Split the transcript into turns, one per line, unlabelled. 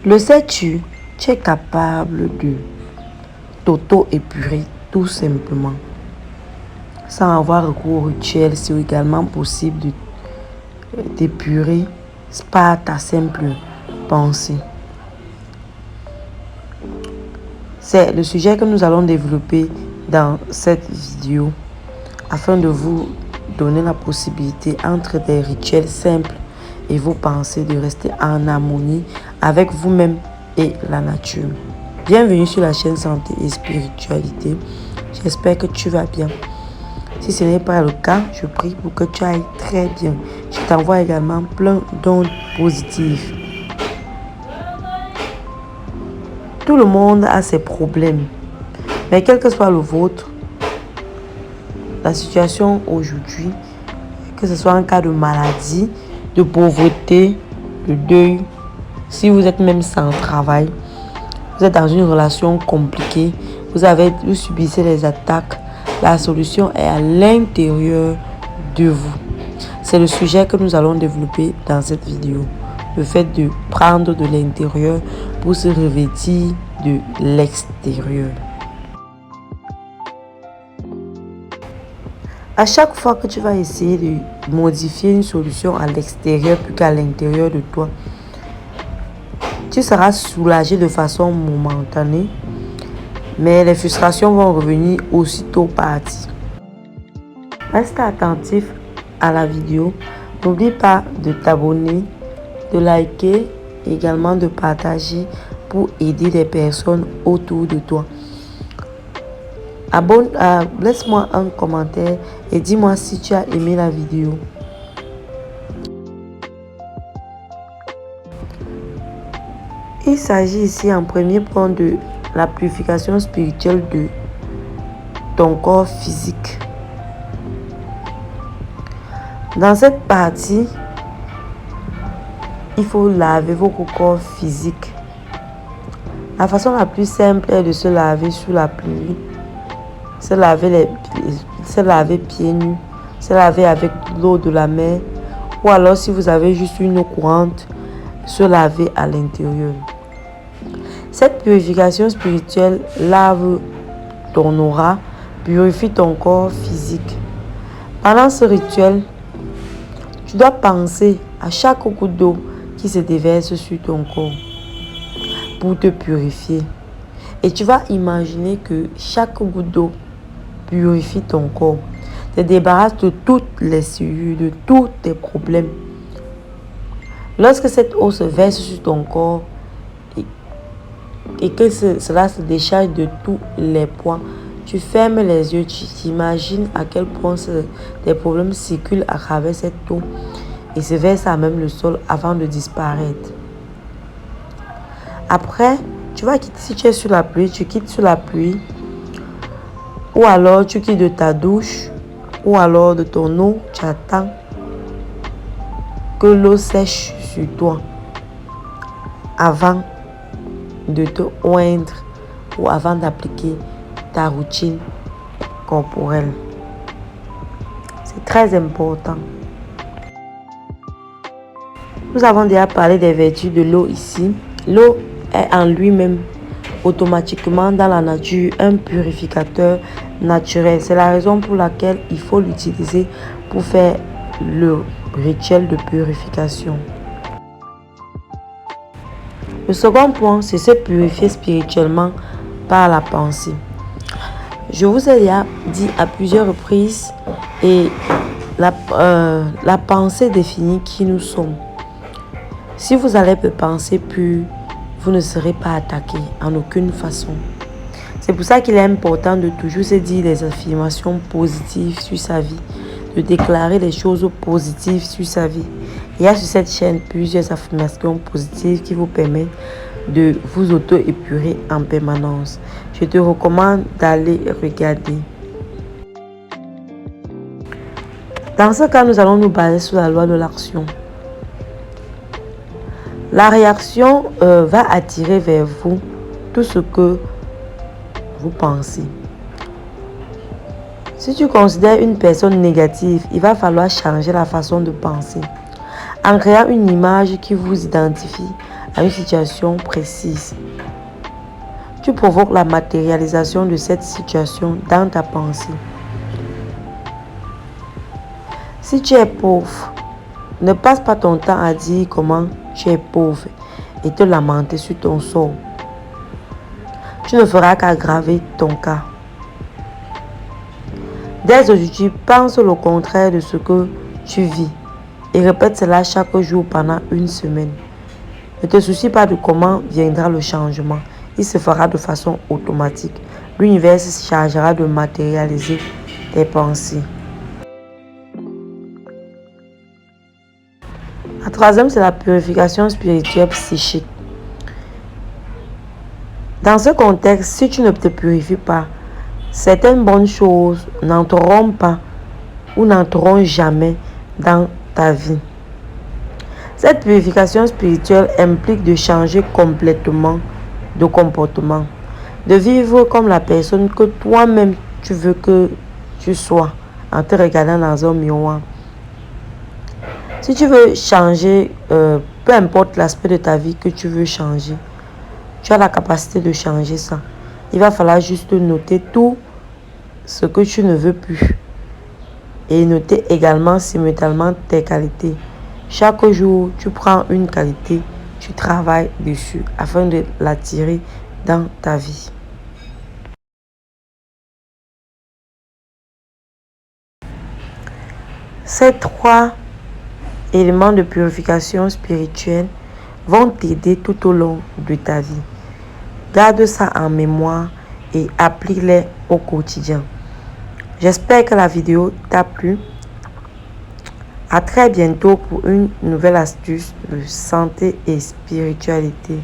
Le sais-tu, tu es capable de t'auto-épurer tout simplement. Sans avoir recours au rituel, c'est également possible de d'épurer par ta simple pensée. C'est le sujet que nous allons développer dans cette vidéo afin de vous donner la possibilité entre des rituels simples et vos pensées de rester en harmonie avec vous-même et la nature. Bienvenue sur la chaîne Santé et Spiritualité. J'espère que tu vas bien. Si ce n'est pas le cas, je prie pour que tu ailles très bien. Je t'envoie également plein d'ondes positives. Tout le monde a ses problèmes. Mais quel que soit le vôtre, la situation aujourd'hui, que ce soit en cas de maladie, de pauvreté, de deuil, si vous êtes même sans travail, vous êtes dans une relation compliquée, vous subissez les attaques, la solution est à l'intérieur de vous. C'est le sujet que nous allons développer dans cette vidéo. Le fait de prendre de l'intérieur pour se revêtir de l'extérieur. À chaque fois que tu vas essayer de modifier une solution à l'extérieur plus qu'à l'intérieur de toi, tu seras soulagé de façon momentanée, mais les frustrations vont revenir aussitôt parties. Reste attentif à la vidéo. N'oublie pas de t'abonner, de liker et également de partager pour aider les personnes autour de toi. Laisse-moi un commentaire et dis-moi si tu as aimé la vidéo. Il s'agit ici en premier point de la purification spirituelle de ton corps physique. Dans cette partie, il faut laver vos corps physiques. La façon la plus simple est de se laver sous la pluie, se laver pieds nus, se laver avec l'eau de la mer, ou alors si vous avez juste une eau courante, se laver à l'intérieur. Cette purification spirituelle lave ton aura, purifie ton corps physique. Pendant ce rituel, tu dois penser à chaque goutte d'eau qui se déverse sur ton corps pour te purifier. Et tu vas imaginer que chaque goutte d'eau purifie ton corps, te débarrasse de toutes les souillures, de tous tes problèmes. Lorsque cette eau se verse sur ton corps et que cela se décharge de tous les poids, tu fermes les yeux, tu t'imagines à quel point tes problèmes circulent à travers cette eau et se versent à même le sol avant de disparaître. Après, tu vas quitter, si tu es sur la pluie, tu quittes sur la pluie, ou alors tu quittes de ta douche, ou alors de ton eau, tu attends que l'eau sèche sur toi avant de te oindre ou avant d'appliquer ta routine corporelle. C'est très important. Nous avons déjà parlé des vertus de l'eau ici. L'eau est en lui-même automatiquement dans la nature un purificateur naturel. C'est la raison pour laquelle il faut l'utiliser pour faire le rituel de purification. Le second point, c'est se purifier spirituellement par la pensée. Je vous ai déjà dit à plusieurs reprises et la pensée définit qui nous sommes. Si vous allez penser pur, vous ne serez pas attaqué en aucune façon. C'est pour ça qu'il est important de toujours se dire des affirmations positives sur sa vie, de déclarer les choses positives sur sa vie. Il y a sur cette chaîne plusieurs affirmations positives qui vous permettent de vous auto-épurer en permanence. Je te recommande d'aller regarder. Dans ce cas, nous allons nous baser sur la loi de l'action. La réaction va attirer vers vous tout ce que vous pensez. Si tu considères une personne négative, il va falloir changer la façon de penser. En créant une image qui vous identifie à une situation précise. Tu provoques la matérialisation de cette situation dans ta pensée. Si tu es pauvre, ne passe pas ton temps à dire comment tu es pauvre et te lamenter sur ton sort. Tu ne feras qu'aggraver ton cas. Dès aujourd'hui, pense le contraire de ce que tu vis et répète cela chaque jour pendant une semaine. Ne te soucie pas de comment viendra le changement. Il se fera de façon automatique. L'univers se chargera de matérialiser tes pensées. La troisième, c'est la purification spirituelle psychique. Dans ce contexte, si tu ne te purifies pas, certaines bonnes choses n'entreront pas ou n'entreront jamais dans ta vie. Cette purification spirituelle implique de changer complètement de comportement, de vivre comme la personne que toi-même tu veux que tu sois en te regardant dans un miroir. Si tu veux changer, peu importe l'aspect de ta vie que tu veux changer, tu as la capacité de changer ça. Il va falloir juste noter tout ce que tu ne veux plus et noter également simultanément tes qualités. Chaque jour, tu prends une qualité, tu travailles dessus afin de l'attirer dans ta vie. Ces 3 éléments de purification spirituelle vont t'aider tout au long de ta vie. Garde ça en mémoire et applique-les au quotidien. J'espère que la vidéo t'a plu. À très bientôt pour une nouvelle astuce de santé et spiritualité.